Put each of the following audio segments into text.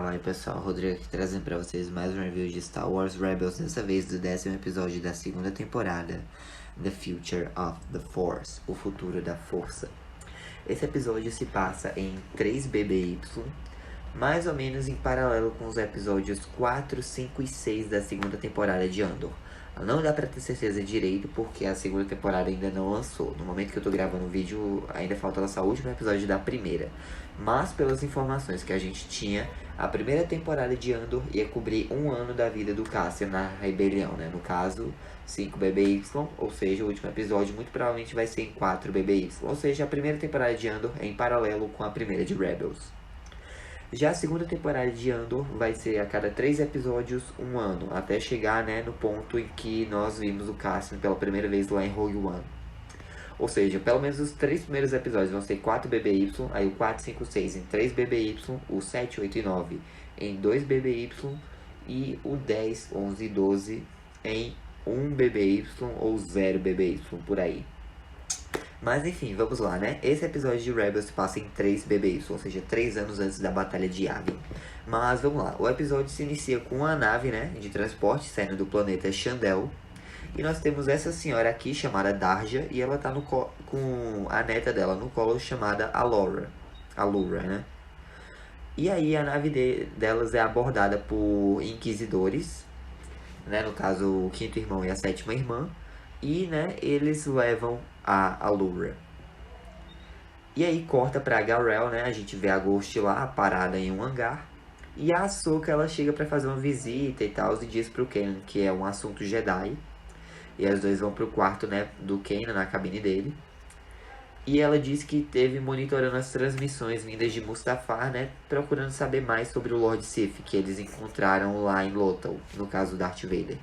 Fala aí pessoal, Rodrigo aqui trazendo pra vocês mais um review de Star Wars Rebels, dessa vez do 10º episódio da segunda temporada, The Future of the Force, o futuro da força. Esse episódio se passa em 3BBY, mais ou menos em paralelo com os episódios 4, 5 e 6 da segunda temporada de Andor. Não dá pra ter certeza direito porque a segunda temporada ainda não lançou. No momento que eu tô gravando o vídeo, ainda falta lançar o último episódio da primeira. Mas pelas informações que a gente tinha, a primeira temporada de Andor ia cobrir um ano da vida do Cassian na rebelião, né? No caso, 5BBY, ou seja, o último episódio muito provavelmente vai ser em 4BBY. Ou seja, a primeira temporada de Andor é em paralelo com a primeira de Rebels. Já a segunda temporada de Andor vai ser a cada 3 episódios, um ano, até chegar, né, no ponto em que nós vimos o Cassian pela primeira vez lá em Rogue One. Ou seja, pelo menos os 3 primeiros episódios vão ser 4BBY, aí o 4, 5, 6 em 3BBY, o 7, 8 e 9 em 2BBY e o 10, 11 e 12 em 1BBY ou 0BBY, por aí. Mas enfim, vamos lá, né? Esse episódio de Rebels se passa em 3BBY, ou seja, 3 anos antes da Batalha de Yavin. Mas vamos lá, o episódio se inicia com a nave, né, de transporte saindo do planeta Chandel. E nós temos essa senhora aqui chamada Darja e ela tá com a neta dela no colo chamada Allura, né? E aí a nave delas é abordada por inquisidores, né? No caso o 5º irmão e a 7ª irmã. E, né, eles levam a Allura. E aí corta pra Garel, né? A gente vê a Ghost lá, parada em um hangar. E a Ahsoka, ela chega pra fazer uma visita e tal, e diz pro Kanan que é um assunto Jedi. E as dois vão pro quarto, né, do Kanan, na cabine dele. E ela diz que teve monitorando as transmissões vindas de Mustafar, né, procurando saber mais sobre o Lord Sith, que eles encontraram lá em Lothal, no caso do Darth Vader.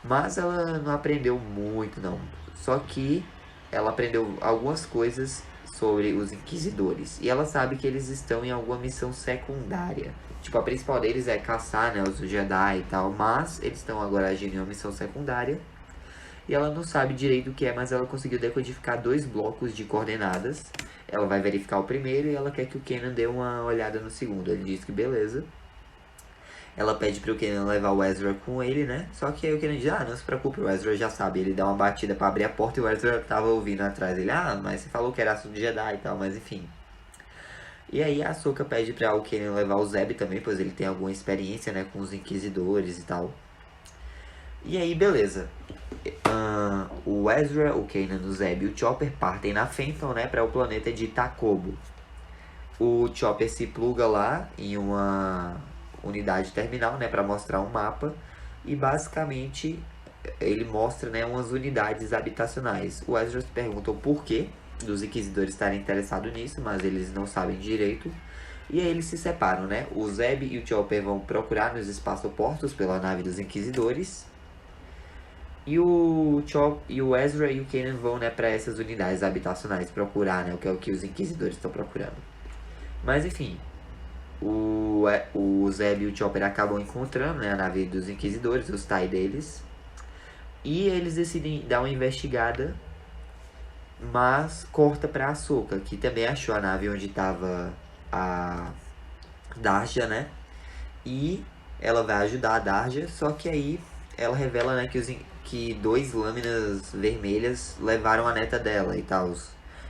Mas ela não aprendeu muito, não. Só que ela aprendeu algumas coisas sobre os Inquisidores. E ela sabe que eles estão em alguma missão secundária. Tipo, a principal deles é caçar, né, os Jedi e tal. Mas eles estão agora agindo em uma missão secundária. E ela não sabe direito o que é, mas ela conseguiu decodificar 2 blocos de coordenadas. Ela vai verificar o primeiro e ela quer que o Kanan dê uma olhada no segundo. Ele diz que beleza. Ela pede pro Kanan levar o Ezra com ele, né? Só que aí o Kanan diz, não se preocupe, o Ezra já sabe. Ele dá uma batida pra abrir a porta e o Ezra tava ouvindo atrás. Ele, mas você falou que era assunto de Jedi e tal, mas enfim. E aí a Ahsoka pede pra o Kanan levar o Zeb também, pois ele tem alguma experiência, né, com os Inquisidores e tal. E aí, beleza. O Ezra, o Kanan, o Zeb e o Chopper partem na Fenton, né, para o planeta de Takobo. O Chopper se pluga lá em uma unidade terminal, né, para mostrar um mapa. E basicamente ele mostra, né, umas unidades habitacionais. O Ezra se pergunta o porquê dos Inquisidores estarem interessados nisso, mas eles não sabem direito. E aí eles se separam, né? O Zeb e o Chopper vão procurar nos espaçoportos pela nave dos Inquisidores. E o Ezra e o Kanan vão, né, para essas unidades habitacionais procurar, né, o que é o que os Inquisidores estão procurando. Mas enfim, o Zeb e o Chopper acabam encontrando, né, a nave dos Inquisidores, os TIE deles. E eles decidem dar uma investigada, mas corta pra Ahsoka, que também achou a nave onde estava a Darja, né? E ela vai ajudar a Darja, só que aí ela revela, né, que 2 lâminas vermelhas levaram a neta dela e tal.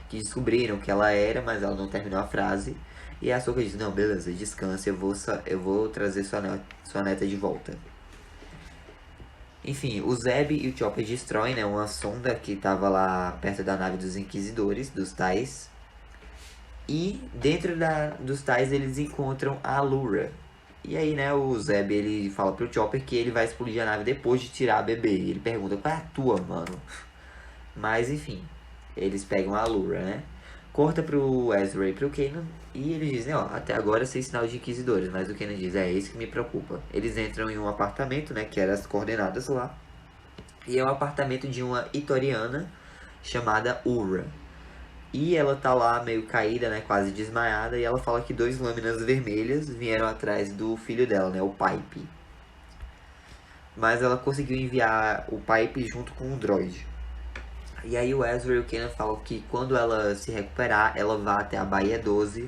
Que descobriram que ela era, mas ela não terminou a frase. E a Ahsoka diz, não, beleza, descansa, eu vou trazer sua neta de volta. Enfim, o Zeb e o Chopper destroem, né, uma sonda que estava lá perto da nave dos Inquisidores, dos TIEs. E dentro dos TIEs eles encontram a Allura. E aí, né, o Zeb, ele fala pro Chopper que ele vai explodir a nave depois de tirar a bebê. E ele pergunta, qual é a tua, mano? Mas, enfim, eles pegam a Allura, né? Corta pro Ezra e pro Kanan. E eles dizem, até agora sem sinal de Inquisidores. Mas o Kanan diz, é isso que me preocupa. Eles entram em um apartamento, né, que eram as coordenadas lá. E é um apartamento de uma Itoriana chamada Ura. E ela tá lá meio caída, né, quase desmaiada, e ela fala que 2 lâminas vermelhas vieram atrás do filho dela, né, o Pipe. Mas ela conseguiu enviar o Pipe junto com o droid. E aí o Ezra e o Kanan falam que quando ela se recuperar, ela vai até a Baía 12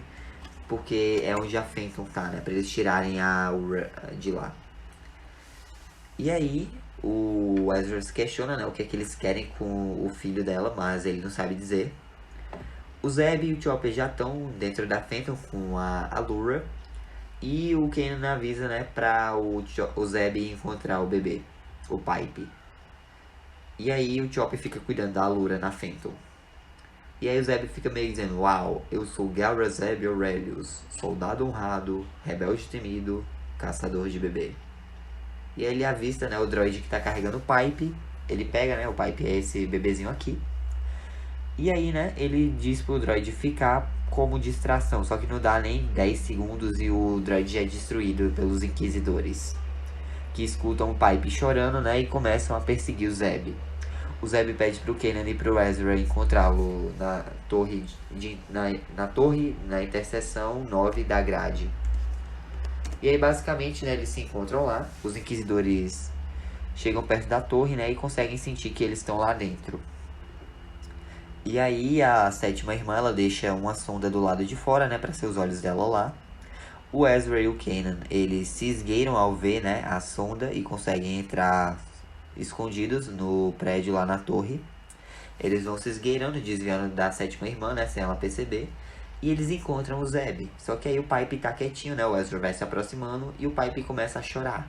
porque é onde a Phantom tá, né? Pra eles tirarem a Aura de lá. E aí, o Ezra se questiona, né? O que é que eles querem com o filho dela, mas ele não sabe dizer. O Zeb e o Chopper já estão dentro da Phantom com a Allura. E o Kanan avisa, né, pra o Zeb encontrar o bebê, o Pipe. E aí o Chopper fica cuidando da Allura na Phantom. E aí o Zeb fica meio dizendo, uau, eu sou Galra Zeb Aurelius, soldado honrado, rebelde temido, caçador de bebê. E aí ele avista, né, o droid que tá carregando o Pipe. Ele pega, né, o Pipe é esse bebezinho aqui. E aí, né, ele diz pro droid ficar como distração, só que não dá nem 10 segundos e o droid já é destruído pelos inquisidores, que escutam o Pipe chorando, né, e começam a perseguir o Zeb. O Zeb pede pro Kanan e pro Ezra encontrá-lo na torre, na interseção 9 da grade. E aí, basicamente, né, eles se encontram lá, os inquisidores chegam perto da torre, né, e conseguem sentir que eles estão lá dentro. E aí a sétima irmã, ela deixa uma sonda do lado de fora, né, para ser os olhos dela lá. O Ezra e o Kanan, eles se esgueiram ao ver, né, a sonda e conseguem entrar escondidos no prédio lá na torre. Eles vão se esgueirando, desviando da sétima irmã, né, sem ela perceber. E eles encontram o Zeb. Só que aí o Pipe tá quietinho, né, o Ezra vai se aproximando e o Pipe começa a chorar.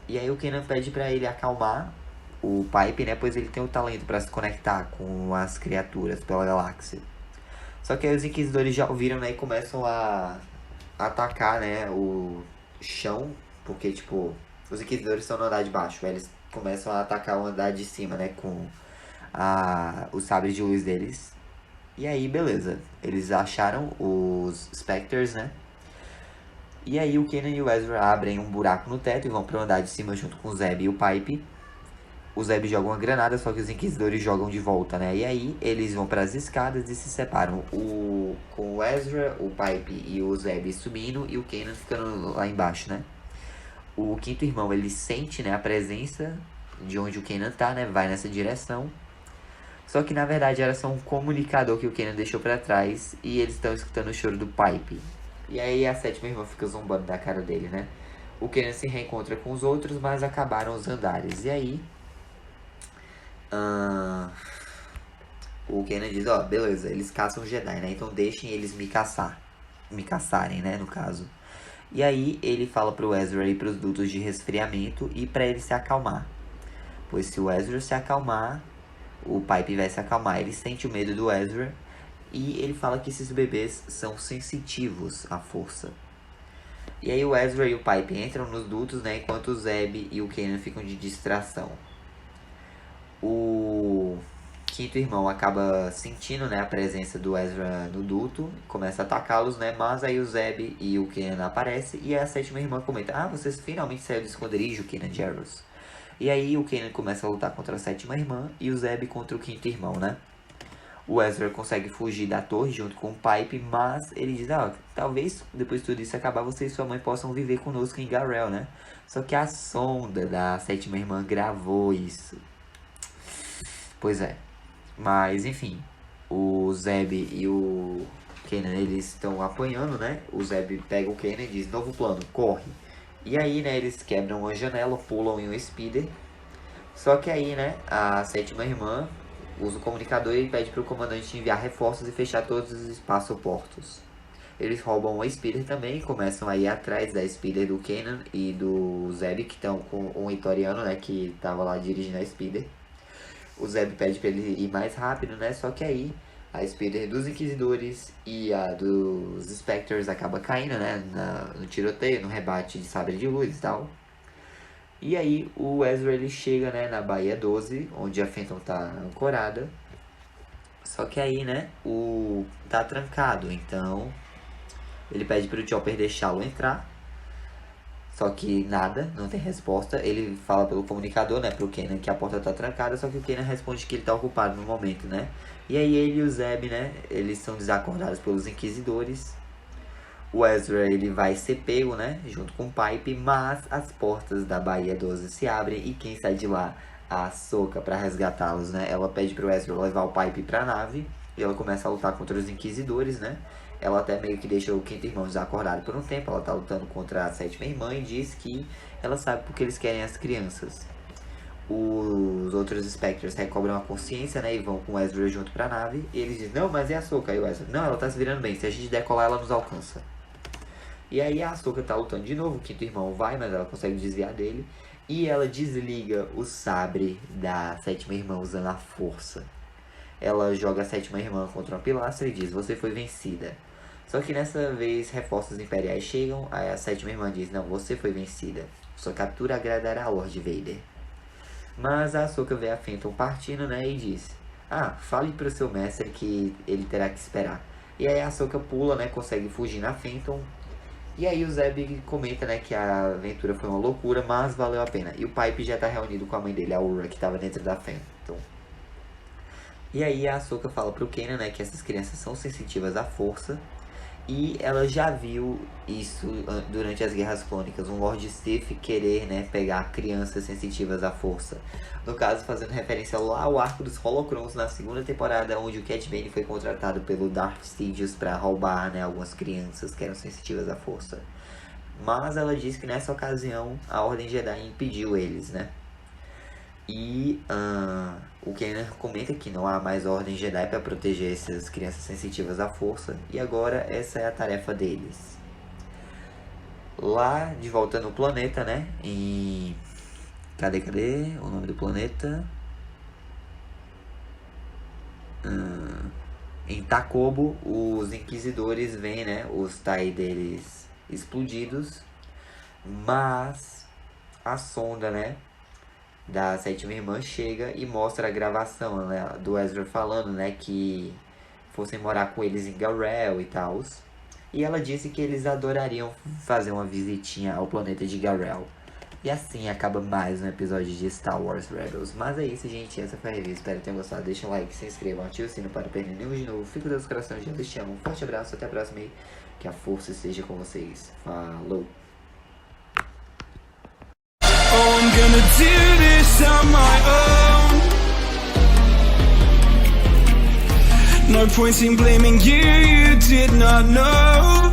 E aí o Kanan pede pra ele acalmar o Pipe, né, pois ele tem o talento para se conectar com as criaturas pela galáxia. Só que aí os inquisidores já ouviram, né, e começam a atacar, né, o chão, porque, tipo, os inquisidores estão no andar de baixo, eles começam a atacar o andar de cima, né, com os sabres de luz deles. E aí, beleza, eles acharam os Spectres, né, e aí o Kanan e o Ezra abrem um buraco no teto e vão pro andar de cima junto com o Zeb e o Pipe. O Zeb joga uma granada, só que os inquisidores jogam de volta, né? E aí eles vão para as escadas e se separam. Com o Ezra, o Pipe e o Zeb subindo e o Kanan ficando lá embaixo, né? O quinto irmão, ele sente, né, a presença de onde o Kanan tá, né? Vai nessa direção. Só que na verdade era só um comunicador que o Kanan deixou para trás e eles estão escutando o choro do Pipe. E aí a sétima irmã fica zombando da cara dele, né? O Kanan se reencontra com os outros, mas acabaram os andares. E aí o Kanan diz, ó, beleza, eles caçam Jedi, né? Então deixem eles me caçarem, né, no caso. E aí ele fala pro Ezra ir pros dutos de resfriamento e pra ele se acalmar. Pois se o Ezra se acalmar, o Pipe vai se acalmar. Ele sente o medo do Ezra e ele fala que esses bebês são sensitivos à força. E aí o Ezra e o Pipe entram nos dutos, né, enquanto o Zeb e o Kanan ficam de distração. O quinto irmão acaba sentindo, né, a presença do Ezra no duto, começa a atacá-los, né, mas aí o Zeb e o Kanan aparecem e a sétima irmã comenta, vocês finalmente saíram do esconderijo, Kanan Jarrus. E aí o Kanan começa a lutar contra a sétima irmã e o Zeb contra o quinto irmão, né. O Ezra consegue fugir da torre junto com o Pipe, mas ele diz, talvez depois de tudo isso acabar, você e sua mãe possam viver conosco em Garel, né. Só que a sonda da sétima irmã gravou isso. Pois é. Mas, enfim. O Zeb e o Kanan, eles estão apanhando, né? O Zeb pega o Kanan e diz, novo plano, corre. E aí, né, eles quebram uma janela, pulam em um speeder. Só que aí, né, a sétima irmã usa o comunicador e pede para o comandante enviar reforços e fechar todos os espaçoportos. Eles roubam uma speeder também e começam a ir atrás da speeder do Kanan e do Zeb, que estão com um Itoriano, né, que tava lá dirigindo a speeder. O Zeb pede pra ele ir mais rápido, né? Só que aí a speeder dos Inquisidores e a dos Spectres acaba caindo, né? No tiroteio, no rebate de sabre de luz e tal. E aí o Ezra, ele chega, né, na Baía 12, onde a Phantom tá ancorada. Só que aí, né, tá trancado, então ele pede pro Chopper deixá-lo entrar. Só que nada, não tem resposta. Ele fala pelo comunicador, né, pro Kanan que a porta tá trancada, só que o Kanan responde que ele tá ocupado no momento, né. E aí ele e o Zeb, né, eles são desacordados pelos Inquisidores. O Ezra, ele vai ser pego, né, junto com o Pipe, mas as portas da Baía 12 se abrem e quem sai de lá? A Ahsoka pra resgatá-los, né. Ela pede pro Ezra levar o Pipe pra nave e ela começa a lutar contra os Inquisidores, né. Ela até meio que deixa o quinto irmão desacordado por um tempo. Ela tá lutando contra a sétima irmã e diz que ela sabe porque eles querem as crianças. Os outros Spectres recobram a consciência, né, e vão com o Ezra junto pra nave. E eles dizem, não, mas é a Ahsoka. Aí o Ezra, não, ela tá se virando bem, se a gente decolar ela nos alcança. E aí a Ahsoka tá lutando de novo, o quinto irmão vai, mas ela consegue desviar dele. E ela desliga o sabre da sétima irmã usando a força. Ela joga a sétima irmã contra uma pilastra e diz, você foi vencida. Só que nessa vez reforços imperiais chegam, aí a sétima irmã diz, não, você foi vencida. Sua captura agradará a Lord Vader. Mas a Ahsoka vê a Phantom partindo, né, e diz, fale pro seu mestre que ele terá que esperar. E aí a Ahsoka pula, né, consegue fugir na Phantom. E aí o Zeb comenta, né, que a aventura foi uma loucura, mas valeu a pena. E o Pipe já tá reunido com a mãe dele, a Aurra, que tava dentro da Phantom. E aí a Ahsoka fala pro Kanan, né, que essas crianças são sensitivas à força. E ela já viu isso durante as Guerras Clônicas, um Lord Sith querer, né, pegar crianças sensitivas à força. No caso, fazendo referência lá ao arco dos Holocrons na segunda temporada, onde o Cat Bane foi contratado pelo Darth Sidious para roubar, né, algumas crianças que eram sensitivas à força. Mas ela diz que nessa ocasião a Ordem Jedi impediu eles, né? E o Kanan comenta que não há mais Ordem Jedi para proteger essas crianças sensitivas à força. E agora essa é a tarefa deles. Lá de volta no planeta, né? Cadê o nome do planeta? Em Takobo, os Inquisidores veem, né, os TIE deles explodidos. Mas a sonda, né, da sétima irmã chega e mostra a gravação, né, do Ezra falando, né, que fossem morar com eles em Garel e tal. E ela disse que eles adorariam fazer uma visitinha ao planeta de Garel. E assim acaba mais um episódio de Star Wars Rebels. Mas é isso, gente. Essa foi a review. Espero que tenham gostado. Deixem um like, se inscrevam, ativem o sino para não perder nenhum de novo. Fico com Deus no coração, já te amo. Um forte abraço, até a próxima e que a força esteja com vocês. Falou! Oh, I'm gonna do this on my own. No point in blaming you, you did not know.